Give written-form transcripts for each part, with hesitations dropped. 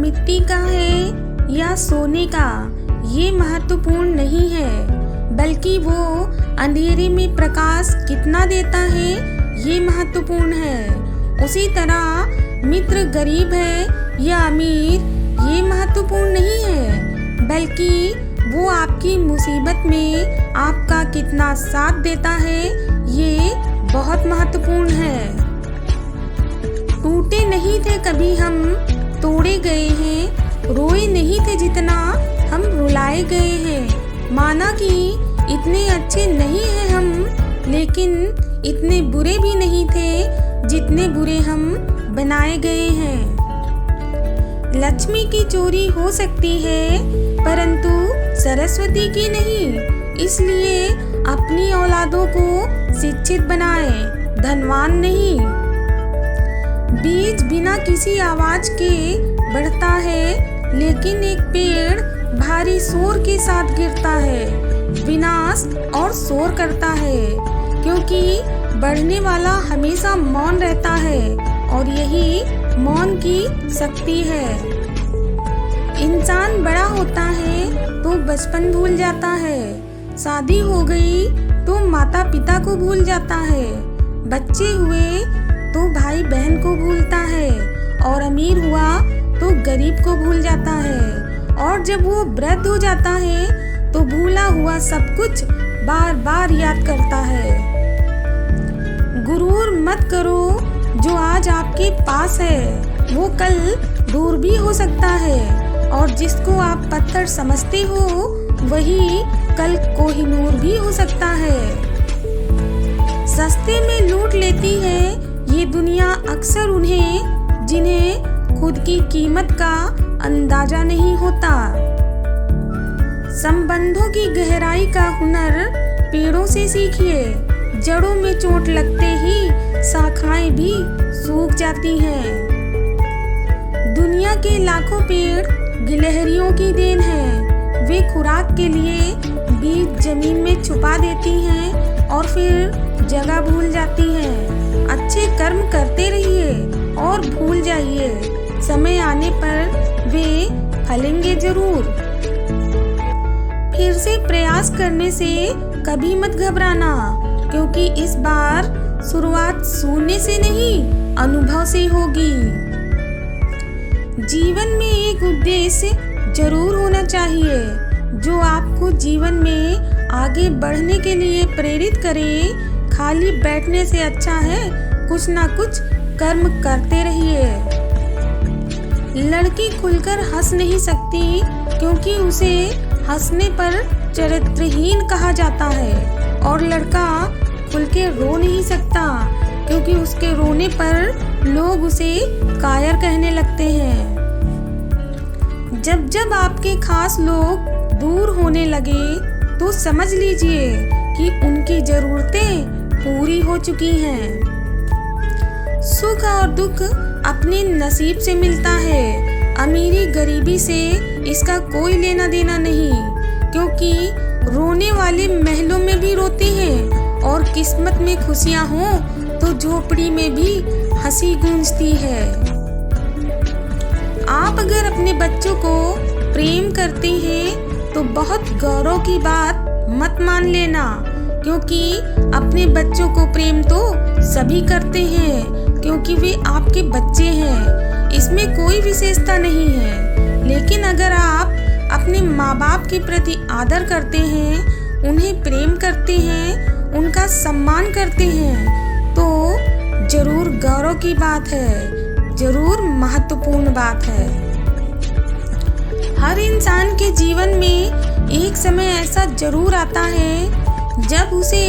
मिट्टी का है या सोने का, ये महत्वपूर्ण नहीं है, बल्कि वो अंधेरे में प्रकाश कितना देता है ये महत्वपूर्ण है। उसी तरह मित्र गरीब है या अमीर, ये महत्वपूर्ण नहीं है, बल्कि वो आपकी मुसीबत में आपका कितना साथ देता है ये बहुत महत्वपूर्ण है। टूटे नहीं थे कभी हम, तोड़े गए हैं, रोए नहीं थे जितना हम रुलाए गए हैं। माना कि इतने अच्छे नहीं हैं हम, लेकिन इतने बुरे भी नहीं थे जितने बुरे हम बनाए गए हैं। लक्ष्मी की चोरी हो सकती है, परंतु सरस्वती की नहीं। इसलिए अपनी औलादों को शिक्षित बनाएं, धनवान नहीं। बीज बिना किसी आवाज के बढ़ता है, लेकिन एक पेड़ भारी शोर के साथ गिरता है, विनाश और शोर करता है, क्योंकि बढ़ने वाला हमेशा मौन रहता है और यही मौन की शक्ति है। इंसान बड़ा होता है तो बचपन भूल जाता है, शादी हो गई तो माता पिता को भूल जाता है, बच्चे हुए तो भाई बहन को भूलता है, और अमीर हुआ तो गरीब को भूल जाता है, और जब वो वृद्ध हो जाता है तो भूला हुआ सब कुछ बार बार याद करता है। गुरूर मत करो, जो आज आपके पास है वो कल दूर भी हो सकता है, और जिसको आप पत्थर समझते हो वही कल कोहिनूर भी हो सकता है। सस्ते में लूट लेती है ये दुनिया अक्सर उन्हें जिन्हें खुद की कीमत का अंदाजा नहीं होता। संबंधों की गहराई का हुनर पेड़ों से सीखिए, जड़ों में चोट लगते ही शाखाएं भी सूख जाती हैं। दुनिया के लाखों पेड़ गिलहरियों की देन है, वे खुराक के लिए बीज जमीन में छुपा देती हैं और फिर जगह भूल जाती हैं। अच्छे कर्म करते रहिए और भूल जाइए, समय आने पर वे फलेंगे जरूर। फिर से प्रयास करने से कभी मत घबराना, क्योंकि इस बार शुरुआत शून्य से नहीं अनुभव से होगी। जीवन में एक उद्देश्य जरूर होना चाहिए जो आपको जीवन में आगे बढ़ने के लिए प्रेरित करे। खाली बैठने से अच्छा है कुछ ना कुछ कर्म करते रहिए। लड़की खुलकर हंस नहीं सकती, क्योंकि उसे हंसने पर चरित्रहीन कहा जाता है, और लड़का खुल के रो नहीं सकता, क्योंकि उसके रोने पर लोग उसे कायर कहने लगते हैं। जब जब आपके खास लोग दूर होने लगे तो समझ लीजिए कि उनकी जरूरतें पूरी हो चुकी हैं। सुख और दुख अपने नसीब से मिलता है, अमीरी गरीबी से इसका कोई लेना देना नहीं, क्योंकि रोने वाले महलों में भी रोते हैं, और किस्मत में खुशियां हो तो झोपड़ी में भी हंसी गूंजती है। आप अगर अपने बच्चों को प्रेम करते हैं तो बहुत गौरव की बात मत मान लेना, क्योंकि अपने बच्चों को प्रेम तो सभी करते हैं, क्योंकि वे आपके बच्चे हैं, इसमें कोई विशेषता नहीं है। लेकिन अगर आप अपने माँ बाप के प्रति आदर करते हैं, उन्हें प्रेम करते हैं, उनका सम्मान करते हैं, तो जरूर गौरव की बात है, जरूर महत्वपूर्ण बात है। हर इंसान के जीवन में एक समय ऐसा जरूर आता है जब उसे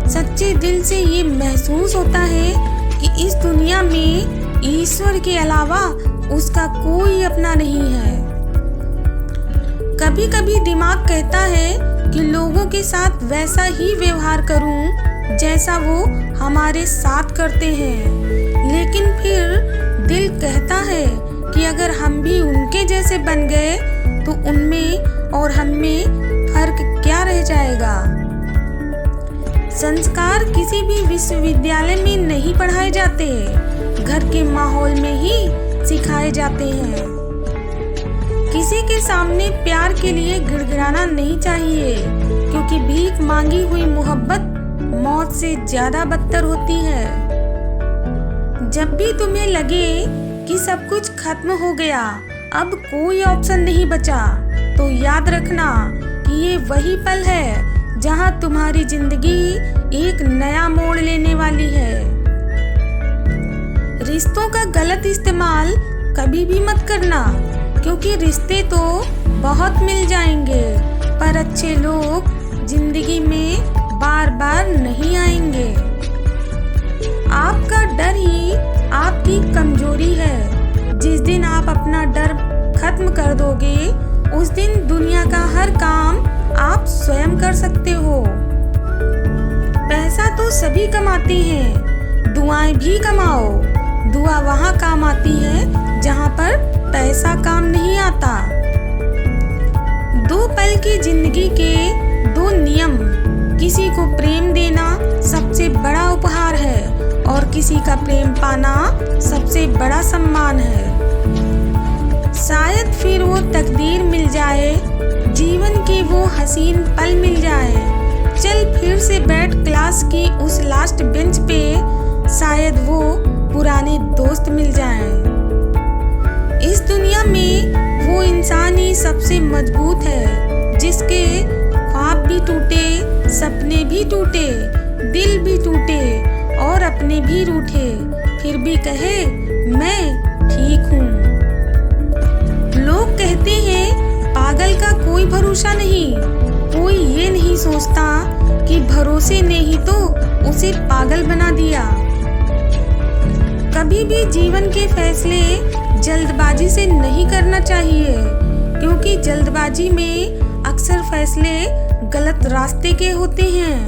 सच्चे दिल से ये महसूस होता है कि इस दुनिया में ईश्वर के अलावा उसका कोई अपना नहीं है। कभी कभी दिमाग कहता है कि लोगों के साथ वैसा ही व्यवहार करूं जैसा वो हमारे साथ करते हैं, लेकिन फिर दिल कहता है कि अगर हम भी उनके जैसे बन गए तो उनमें और हम में फर्क क्या रह जाएगा। संस्कार किसी भी विश्वविद्यालय में नहीं पढ़ाए जाते, घर के माहौल में ही सिखाए जाते हैं। किसी के सामने प्यार के लिए गिड़गिड़ाना नहीं चाहिए, क्योंकि भीख मांगी हुई मोहब्बत मौत से ज्यादा बदतर होती है। जब भी तुम्हें लगे कि सब कुछ खत्म हो गया, अब कोई ऑप्शन नहीं बचा, तो याद रखना कि ये वही पल है जहां तुम्हारी जिंदगी एक नया मोड़ लेने वाली है। रिश्तों का गलत इस्तेमाल कभी भी मत करना, क्योंकि रिश्ते तो बहुत मिल जाएंगे, पर अच्छे लोग जिंदगी में बार बार नहीं आएंगे। आपका डर ही आपकी कमजोरी है। जिस दिन आप अपना डर खत्म कर दोगे, उस दिन दुनिया का हर काम आप स्वयं कर सकते हो। पैसा तो सभी कमाते हैं, दुआएं भी कमाओ। दुआ वहाँ काम आती है जहाँ पर पैसा काम नहीं आता। 2 पल की जिंदगी के 2 नियम। किसी को प्रेम देना सबसे बड़ा उपहार है और किसी का प्रेम पाना सबसे बड़ा सम्मान है। शायद फिर वो तकदीर मिल जाए, जीवन की वो हसीन पल मिल जाए। चल फिर से बैठ क्लास की उस लास्ट बेंच पे, शायद वो पुराने दोस्त मिल जाएं। इस दुनिया में वो इंसान ही सबसे मजबूत है, जिसके ख्वाब भी टूटे, सपने भी टूटे, दिल भी टूटे और अपने भी रूठे, फिर भी कहे मैं ठीक हूँ। लोग कहते हैं पागल का कोई भरोसा नहीं। कोई ये नहीं सोचता कि भरोसे ने ही तो उसे पागल बना दिया। कभी भी जीवन के फैसले जल्दबाजी से नहीं करना चाहिए, क्योंकि जल्दबाजी में अक्सर फैसले गलत रास्ते के होते हैं।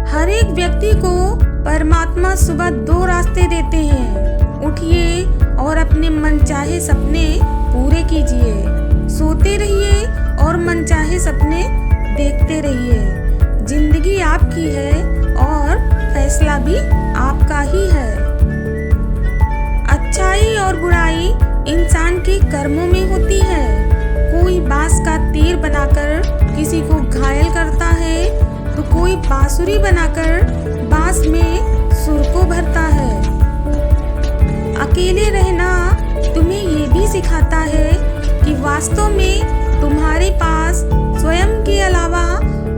हर एक व्यक्ति को परमात्मा सुबह 2 रास्ते देते हैं। उठिए और अपने मनचाहे सपने पूरे कीजिए। सोते रहिए और मनचाहे सपने देखते रहिए। जिंदगी आपकी है और फैसला भी आपका ही है। अच्छाई और बुराई इंसान के कर्मों में होती है। कोई बांस का तीर बनाकर किसी को घायल करता है, तो कोई बांसुरी बनाकर बांस में सुर को भरता है। अकेले रहना तुम्हें ये भी सिखाता है कि वास्तव में तुम्हारे पास स्वयं के अलावा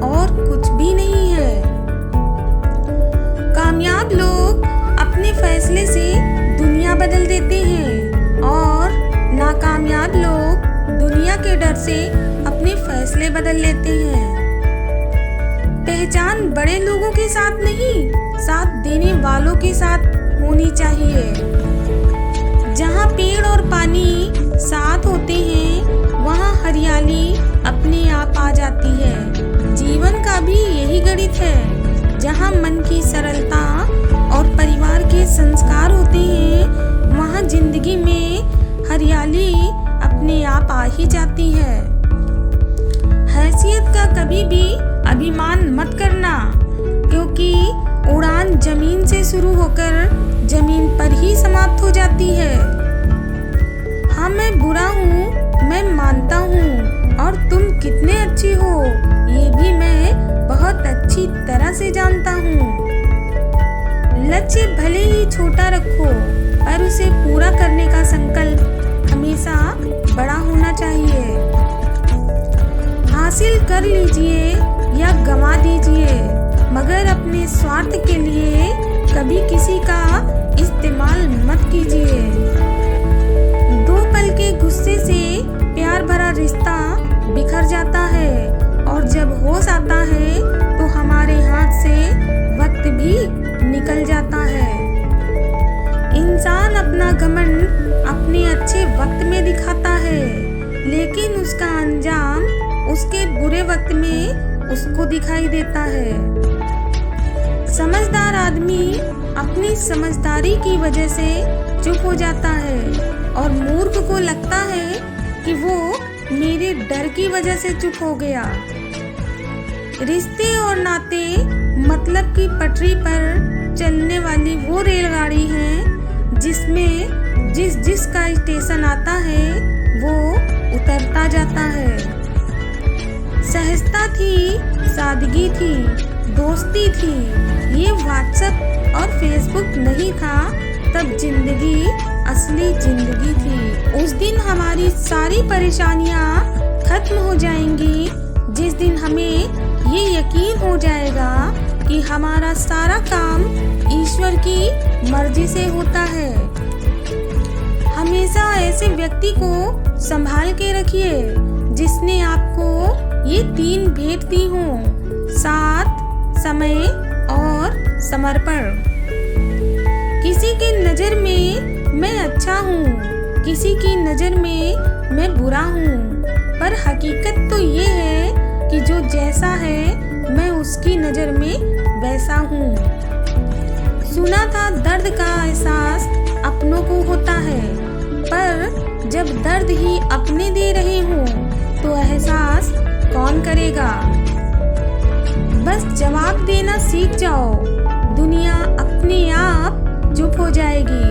और कुछ भी नहीं है। कामयाब लोग अपने फैसले से दुनिया बदल देते हैं और नाकामयाब लोग दुनिया के डर से अपने फैसले बदल लेते हैं। पहचान बड़े लोगों के साथ नहीं, साथ देने वालों के साथ होनी चाहिए। जहाँ पेड़ और पानी साथ होते हैं, वहाँ हरियाली अपने आप आ जाती है। जीवन का भी यही गणित है। जहाँ मन की सरलता और परिवार के संस्कार होते हैं, वहाँ जिंदगी में हरियाली अपने आप आ ही जाती है। हैसियत का कभी भी अभिमान मत करना, क्योंकि उड़ान जमीन से शुरू होकर जमीन पर ही समाप्त हो जाती है। हाँ, मैं बुरा हूँ, मैं मानता हूँ, और तुम कितने अच्छी हो ये भी मैं बहुत अच्छी तरह से जानता हूँ। लक्ष्य भले ही छोटा रखो, पर उसे पूरा करने का संकल्प हमेशा बड़ा होना चाहिए। हासिल कर लीजिए या गंवा दीजिए, मगर अपने स्वार्थ के लिए कभी किसी का इस्तेमाल मत कीजिए। 2 पल के गुस्से से प्यार भरा रिश्ता बिखर जाता है, और जब होश आता है तो हमारे हाथ से वक्त भी निकल जाता है। इंसान अपना घमंड अपने अच्छे वक्त में दिखाता है, लेकिन उसका अंजाम उसके बुरे वक्त में उसको दिखाई देता है। समझदार आदमी अपनी समझदारी की वजह से चुप हो जाता है, और मूर्ख को लगता है कि वो मेरे डर की वजह से चुप हो गया। रिश्ते और नाते मतलब की पटरी पर चलने वाली वो रेलगाड़ी है जिसमें जिस का स्टेशन आता है वो करता जाता है। सहजता थी, सादगी थी, दोस्ती थी। ये व्हाट्सएप और फेसबुक नहीं था, तब जिंदगी असली जिंदगी थी। उस दिन हमारी सारी परेशानियां खत्म हो जाएंगी, जिस दिन हमें ये यकीन हो जाएगा कि हमारा सारा काम ईश्वर की मर्जी से होता है। हमेशा ऐसे व्यक्ति को संभाल के रखिए जिसने आपको ये 3 भेंट दी हों: साथ, समय और समर्पण। किसी की नज़र में मैं अच्छा हूँ, किसी की नज़र में मैं बुरा हूँ, पर हकीकत तो ये है कि जो जैसा है मैं उसकी नज़र में वैसा हूँ। सुना था दर्द का एहसास अपनों को होता है, पर जब दर्द ही अपने दे रहे हों तो एहसास कौन करेगा। बस जवाब देना सीख जाओ, दुनिया अपने आप चुप हो जाएगी।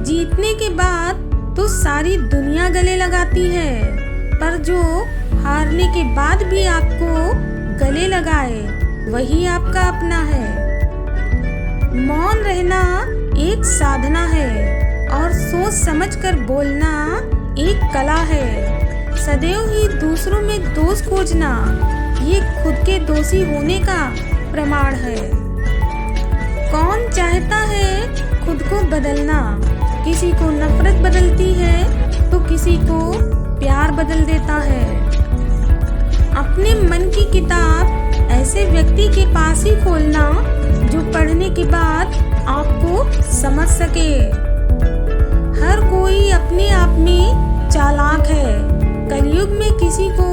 जीतने के बाद तो सारी दुनिया गले लगाती है, पर जो हारने के बाद भी आपको गले लगाए वही आपका अपना है। मौन रहना एक साधना है और सोच समझकर बोलना एक कला है। सदैव ही दूसरों में दोष खोजना ये खुद के दोषी होने का प्रमाण है। कौन चाहता है खुद को बदलना? किसी को नफरत बदलती है तो किसी को प्यार बदल देता है। अपने मन की किताब ऐसे व्यक्ति के पास ही खोलना जो पढ़ने के बाद आपको समझ सके। हर कोई अपने आप में चालाक है। कलयुग में किसी को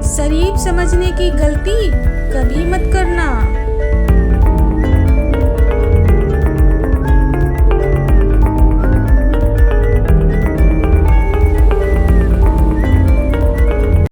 शरीफ समझने की गलती कभी मत करना।